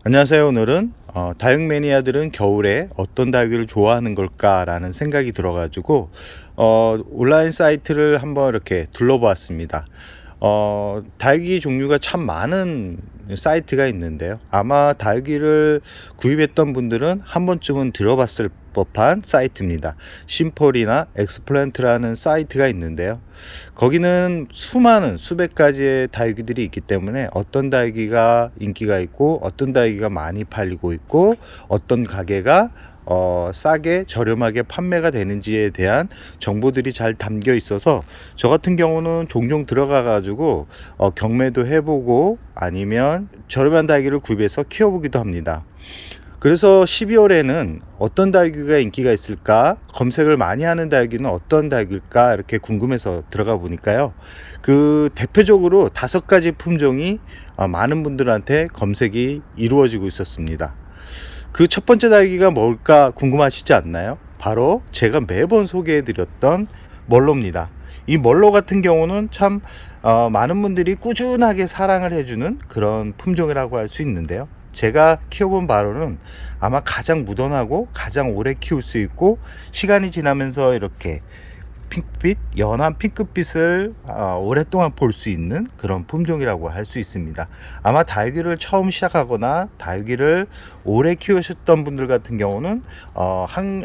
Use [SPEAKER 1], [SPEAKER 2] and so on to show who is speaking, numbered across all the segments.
[SPEAKER 1] 안녕하세요. 오늘은 다육 매니아들은 겨울에 어떤 다육이를 좋아하는 걸까 라는 생각이 들어가지고 온라인 사이트를 한번 이렇게 둘러보았습니다. 다육이 종류가 참 많은 사이트가 있는데요, 아마 다육이를 구입했던 분들은 한 번쯤은 들어봤을 법한 사이트입니다. 심폴이나 엑스플랜트라는 사이트가 있는데요, 거기는 수많은 수백 가지의 다육이들이 있기 때문에 어떤 다육이가 인기가 있고 어떤 다육이가 많이 팔리고 있고 어떤 가게가 싸게 저렴하게 판매가 되는지에 대한 정보들이 잘 담겨 있어서 저 같은 경우는 종종 들어가 가지고 경매도 해보고 아니면 저렴한 다육이를 구입해서 키워보기도 합니다. 그래서 12월에는 어떤 다육이가 인기가 있을까, 검색을 많이 하는 다육이는 어떤 다육일까 이렇게 궁금해서 들어가 보니까요, 그 대표적으로 5가지 품종이 많은 분들한테 검색이 이루어지고 있었습니다. 그 첫 번째 다육이가 뭘까 궁금하시지 않나요? 바로 제가 매번 소개해 드렸던 멀로입니다. 이 멀로 같은 경우는 참 많은 분들이 꾸준하게 사랑을 해주는 그런 품종이라고 할 수 있는데요, 제가 키워본 바로는 아마 가장 무던하고 가장 오래 키울 수 있고 시간이 지나면서 이렇게 핑크빛, 연한 핑크빛을 오랫동안 볼 수 있는 그런 품종이라고 할 수 있습니다. 아마 다육이를 처음 시작하거나 다육이를 오래 키우셨던 분들 같은 경우는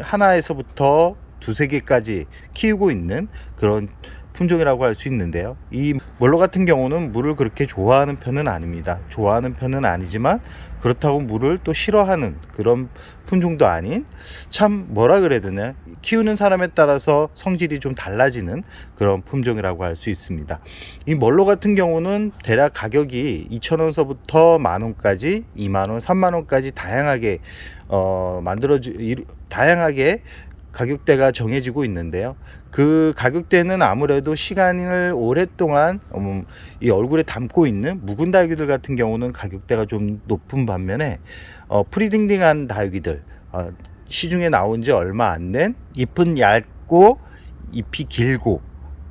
[SPEAKER 1] 하나에서부터 두세 개까지 키우고 있는 그런 품종이라고 할 수 있는데요, 이 멀로 같은 경우는 물을 그렇게 좋아하는 편은 아닙니다. 좋아하는 편은 아니지만 그렇다고 물을 또 싫어하는 그런 품종도 아닌, 참 뭐라 그래야 되나, 키우는 사람에 따라서 성질이 좀 달라지는 그런 품종이라고 할 수 있습니다. 이 멀로 같은 경우는 대략 가격이 2,000원서부터 만원까지, 2만원, 3만원까지 다양하게 다양하게 가격대가 정해지고 있는데요, 그 가격대는 아무래도 시간을 오랫동안 이 얼굴에 담고 있는 묵은 다육이들 같은 경우는 가격대가 좀 높은 반면에 프리딩딩한 다육이들, 시중에 나온 지 얼마 안 된 잎은 얇고 잎이 길고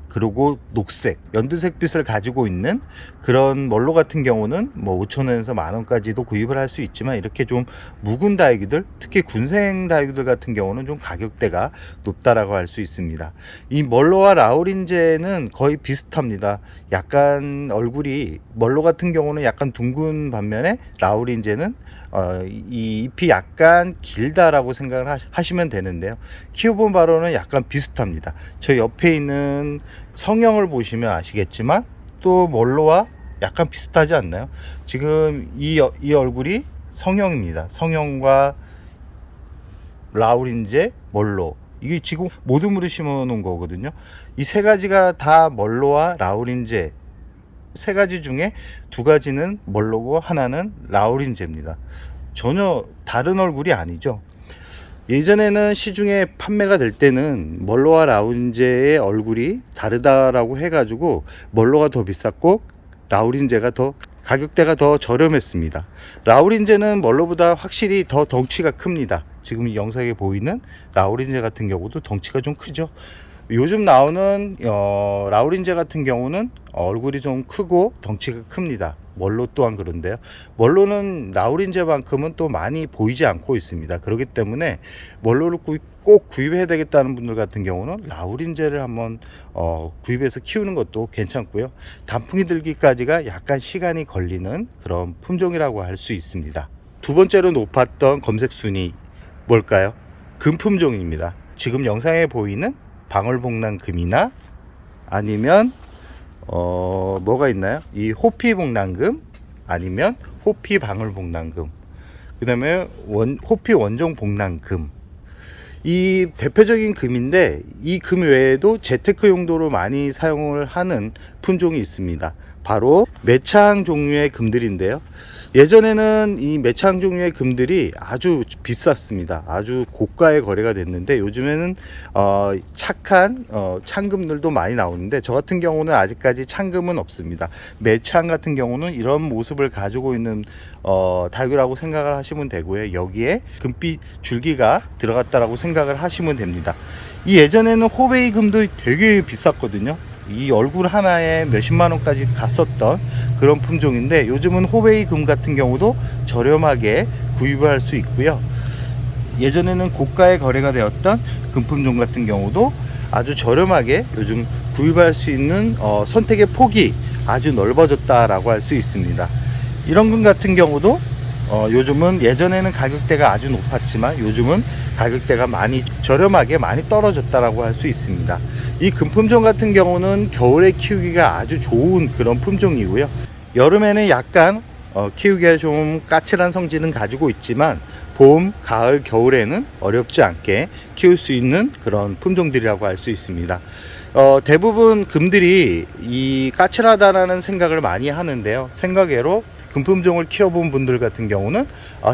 [SPEAKER 1] 그리고 녹색, 연두색 빛을 가지고 있는 그런 멀로 같은 경우는 뭐 5,000원에서 만원까지도 구입을 할 수 있지만, 이렇게 좀 묵은 다육이들, 특히 군생 다육이들 같은 경우는 좀 가격대가 높다라고 할 수 있습니다. 이 멀로와 라우린제는 거의 비슷합니다. 약간 얼굴이, 멀로 같은 경우는 약간 둥근 반면에 라우린제는 이 잎이 약간 길다라고 생각을 하시면 되는데요, 키워본 바로는 약간 비슷합니다. 저 옆에 있는 성형을 보시면 아시겠지만 또 멀로와 약간 비슷하지 않나요? 지금 이 얼굴이 성형입니다. 성형과 라우린제, 멀로, 이게 지금 모둠으로 심어 놓은 거거든요. 이 세 가지가 다 멀로와 라우린제, 세 가지 중에 두 가지는 멀로고 하나는 라우린제입니다. 전혀 다른 얼굴이 아니죠. 예전에는 시중에 판매가 될 때는 멀로와 라우린제의 얼굴이 다르다라고 해가지고 멀로가 더 비쌌고 라우린제가 더 가격대가 더 저렴했습니다. 라우린제는 멀로보다 확실히 더 덩치가 큽니다. 지금 영상에 보이는 라우린제 같은 경우도 덩치가 좀 크죠. 요즘 나오는 라우린제 같은 경우는 얼굴이 좀 크고 덩치가 큽니다. 멀로 또한 그런데요, 멀로는 라우린제만큼은 또 많이 보이지 않고 있습니다. 그렇기 때문에 멀로를 꼭 구입해야 되겠다는 분들 같은 경우는 라우린제를 한번 구입해서 키우는 것도 괜찮고요, 단풍이 들기까지가 약간 시간이 걸리는 그런 품종이라고 할 수 있습니다. 두 번째로 높았던 검색 순위 뭘까요? 금품종입니다. 지금 영상에 보이는 방울복랑금이나 아니면 뭐가 있나요? 이 호피복랑금, 아니면 호피 방울복랑금, 그 다음에 호피 원종복랑금, 이 대표적인 금인데, 이 금 외에도 재테크 용도로 많이 사용을 하는 품종이 있습니다. 바로 매창 종류의 금들인데요, 예전에는 이 매창 종류의 금들이 아주 비쌌습니다. 아주 고가의 거래가 됐는데 요즘에는 착한 창금들도 많이 나오는데, 저 같은 경우는 아직까지 창금은 없습니다. 매창 같은 경우는 이런 모습을 가지고 있는 다육이라고 생각을 하시면 되고요, 여기에 금빛 줄기가 들어갔다라고 생각을 하시면 됩니다. 이 예전에는 호베이 금도 되게 비쌌거든요. 이 얼굴 하나에 몇십만 원까지 갔었던 그런 품종인데, 요즘은 호베이 금 같은 경우도 저렴하게 구입할 수 있고요. 예전에는 고가의 거래가 되었던 금품종 같은 경우도 아주 저렴하게 요즘 구입할 수 있는 선택의 폭이 아주 넓어졌다라고 할 수 있습니다. 이런 금 같은 경우도 요즘은 예전에는 가격대가 아주 높았지만 요즘은 가격대가 많이 저렴하게 많이 떨어졌다라고 할 수 있습니다. 이 금품종 같은 경우는 겨울에 키우기가 아주 좋은 그런 품종이고요. 여름에는 약간 키우기가 좀 까칠한 성질은 가지고 있지만 봄, 가을, 겨울에는 어렵지 않게 키울 수 있는 그런 품종들이라고 할 수 있습니다. 대부분 금들이 이 까칠하다라는 생각을 많이 하는데요. 생각외로 금품종을 키워본 분들 같은 경우는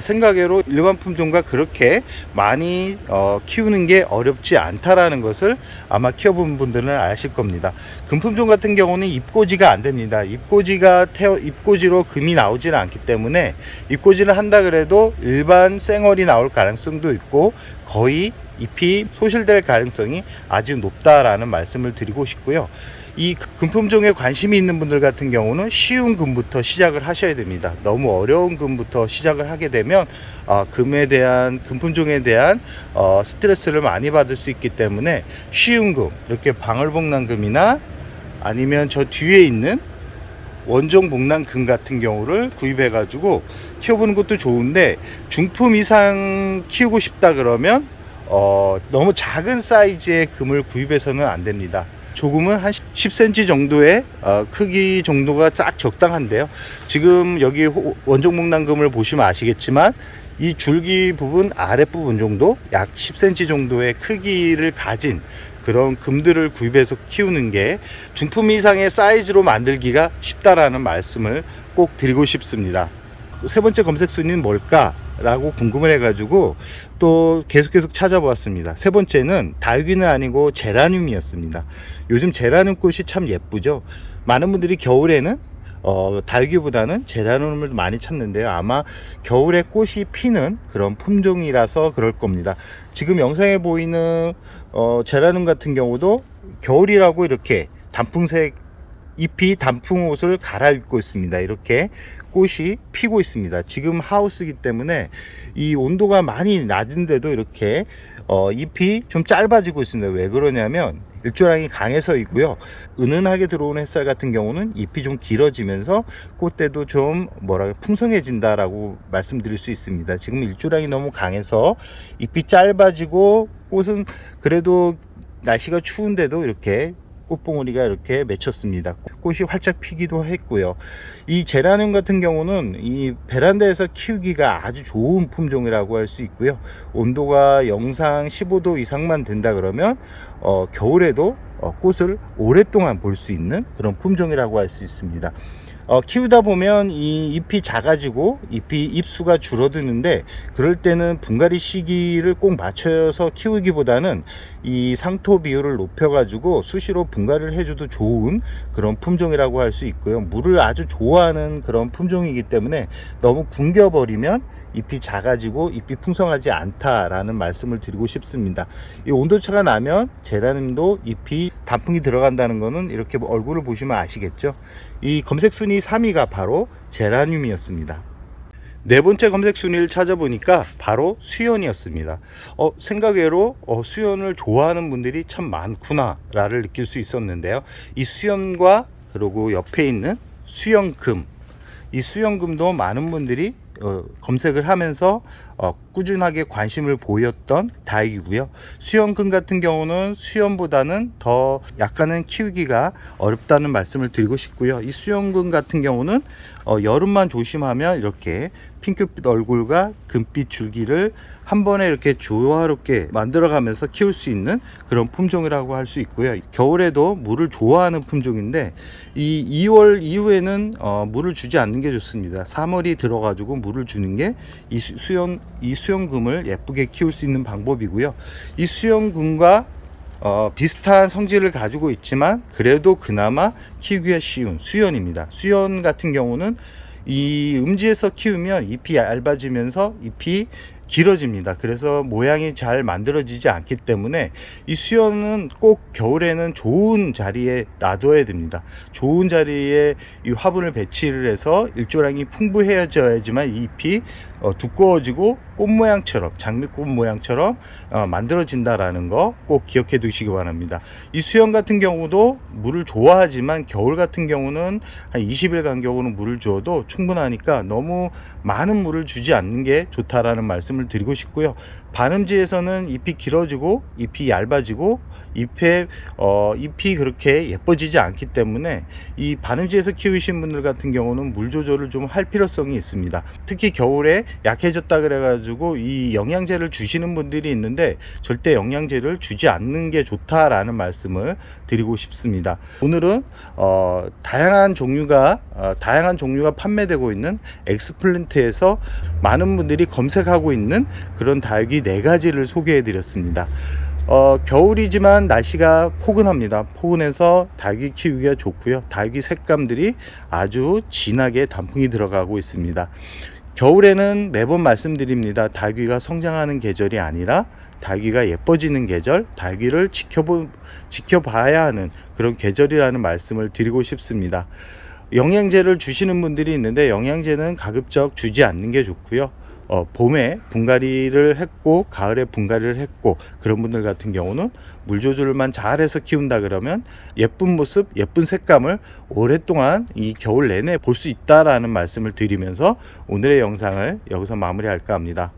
[SPEAKER 1] 생각외로 일반 품종과 그렇게 많이 키우는 게 어렵지 않다라는 것을 아마 키워본 분들은 아실 겁니다. 금품종 같은 경우는 입고지가 안 됩니다. 입고지로 금이 나오지는 않기 때문에, 입고지를 한다 그래도 일반 생얼이 나올 가능성도 있고 거의 잎이 소실될 가능성이 아주 높다라는 말씀을 드리고 싶고요. 이 금품종에 관심이 있는 분들 같은 경우는 쉬운 금부터 시작을 하셔야 됩니다. 너무 어려운 금부터 시작을 하게 되면 금품종에 대한 스트레스를 많이 받을 수 있기 때문에 쉬운 금, 이렇게 방울복랑금이나 아니면 저 뒤에 있는 원종복랑금 같은 경우를 구입해 가지고 키워보는 것도 좋은데, 중품 이상 키우고 싶다 그러면 너무 작은 사이즈의 금을 구입해서는 안 됩니다. 조금은 한 10cm 정도의 크기 정도가 딱 적당한데요. 지금 여기 원종목난금을 보시면 아시겠지만 이 줄기 부분 아랫부분 정도 약 10cm 정도의 크기를 가진 그런 금들을 구입해서 키우는 게 중품 이상의 사이즈로 만들기가 쉽다라는 말씀을 꼭 드리고 싶습니다. 세 번째 검색 순위는 뭘까? 라고 궁금을 해가지고 또 계속 찾아보았습니다. 세 번째는 다육이는 아니고 제라늄이었습니다. 요즘 제라늄 꽃이 참 예쁘죠. 많은 분들이 겨울에는 다육이보다는 제라늄을 많이 찾는데요. 아마 겨울에 꽃이 피는 그런 품종이라서 그럴 겁니다. 지금 영상에 보이는 제라늄 같은 경우도 겨울이라고 이렇게 단풍색 잎이 단풍 옷을 갈아입고 있습니다. 이렇게 꽃이 피고 있습니다. 지금 하우스이기 때문에 이 온도가 많이 낮은데도 이렇게 잎이 좀 짧아지고 있습니다. 왜 그러냐면 일조량이 강해서이고요. 은은하게 들어오는 햇살 같은 경우는 잎이 좀 길어지면서 꽃대도 좀 풍성해진다라고 말씀드릴 수 있습니다. 지금 일조량이 너무 강해서 잎이 짧아지고, 꽃은 그래도 날씨가 추운데도 이렇게 꽃봉오리가 이렇게 맺혔습니다. 꽃이 활짝 피기도 했고요. 이 제라늄 같은 경우는 이 베란다에서 키우기가 아주 좋은 품종이라고 할 수 있고요. 온도가 영상 15도 이상만 된다 그러면 겨울에도 꽃을 오랫동안 볼 수 있는 그런 품종이라고 할 수 있습니다. 키우다 보면 이 잎이 작아지고 잎수가 줄어드는데, 그럴 때는 분갈이 시기를 꼭 맞춰서 키우기보다는 이 상토 비율을 높여 가지고 수시로 분갈이를 해줘도 좋은 그런 품종이라고 할 수 있고요. 물을 아주 좋아하는 그런 품종이기 때문에 너무 굶겨버리면 잎이 작아지고 잎이 풍성하지 않다라는 말씀을 드리고 싶습니다. 이 온도차가 나면 제라늄도 잎이 단풍이 들어간다는 거는 이렇게 얼굴을 보시면 아시겠죠. 이 검색 순위 3위가 바로 제라늄이었습니다. 네 번째 검색 순위를 찾아보니까 바로 수연이었습니다. 생각외로 수연을 좋아하는 분들이 참 많구나를 느낄 수 있었는데요. 이 수연과 그리고 옆에 있는 수연금, 이 수연금도 많은 분들이 검색을 하면서 꾸준하게 관심을 보였던 다육이고요. 수연금 같은 경우는 수연보다는 더 약간은 키우기가 어렵다는 말씀을 드리고 싶고요. 이 수연금 같은 경우는 여름만 조심하면 이렇게 핑크빛 얼굴과 금빛 줄기를 한 번에 이렇게 조화롭게 만들어가면서 키울 수 있는 그런 품종이라고 할 수 있고요. 겨울에도 물을 좋아하는 품종인데 이 2월 이후에는 물을 주지 않는 게 좋습니다. 3월이 들어가지고 물을 주는 게 이 수연금을 예쁘게 키울 수 있는 방법이고요. 이 수연금과 비슷한 성질을 가지고 있지만 그래도 그나마 키우기가 쉬운 수연입니다. 수연 같은 경우는 이 음지에서 키우면 잎이 얇아지면서 잎이 길어집니다. 그래서 모양이 잘 만들어지지 않기 때문에 이 수연은 꼭 겨울에는 좋은 자리에 놔둬야 됩니다. 좋은 자리에 이 화분을 배치를 해서 일조량이 풍부해져야지만 이 잎이 두꺼워지고 꽃 모양처럼, 장미꽃 모양처럼 만들어진다라는 거 꼭 기억해 두시기 바랍니다. 이 수연 같은 경우도 물을 좋아하지만 겨울 같은 경우는 한 20일 간격으로 물을 주어도 충분하니까 너무 많은 물을 주지 않는 게 좋다라는 말씀을 드리고 싶고요. 반음지에서는 잎이 길어지고 잎이 얇아지고 잎이 그렇게 예뻐지지 않기 때문에 이 반음지에서 키우신 분들 같은 경우는 물 조절을 좀 할 필요성이 있습니다. 특히 겨울에 약해졌다 그래가지고 이 영양제를 주시는 분들이 있는데 절대 영양제를 주지 않는 게 좋다라는 말씀을 드리고 싶습니다. 오늘은 다양한 종류가 판매되고 있는 엑스플랜트에서 많은 분들이 검색하고 있는 그런 다육이 4가지를 소개해 드렸습니다. 겨울이지만 날씨가 포근합니다. 포근해서 다육이 키우기가 좋고요. 다육이 색감들이 아주 진하게 단풍이 들어가고 있습니다. 겨울에는 매번 말씀드립니다. 다육이가 성장하는 계절이 아니라 다육이가 예뻐지는 계절, 다육이를 지켜봐야 하는 그런 계절이라는 말씀을 드리고 싶습니다. 영양제를 주시는 분들이 있는데 영양제는 가급적 주지 않는 게 좋고요. 봄에 분갈이를 했고 가을에 분갈이를 했고 그런 분들 같은 경우는 물 조절만 잘해서 키운다 그러면 예쁜 모습, 예쁜 색감을 오랫동안 이 겨울 내내 볼 수 있다라는 말씀을 드리면서 오늘의 영상을 여기서 마무리할까 합니다.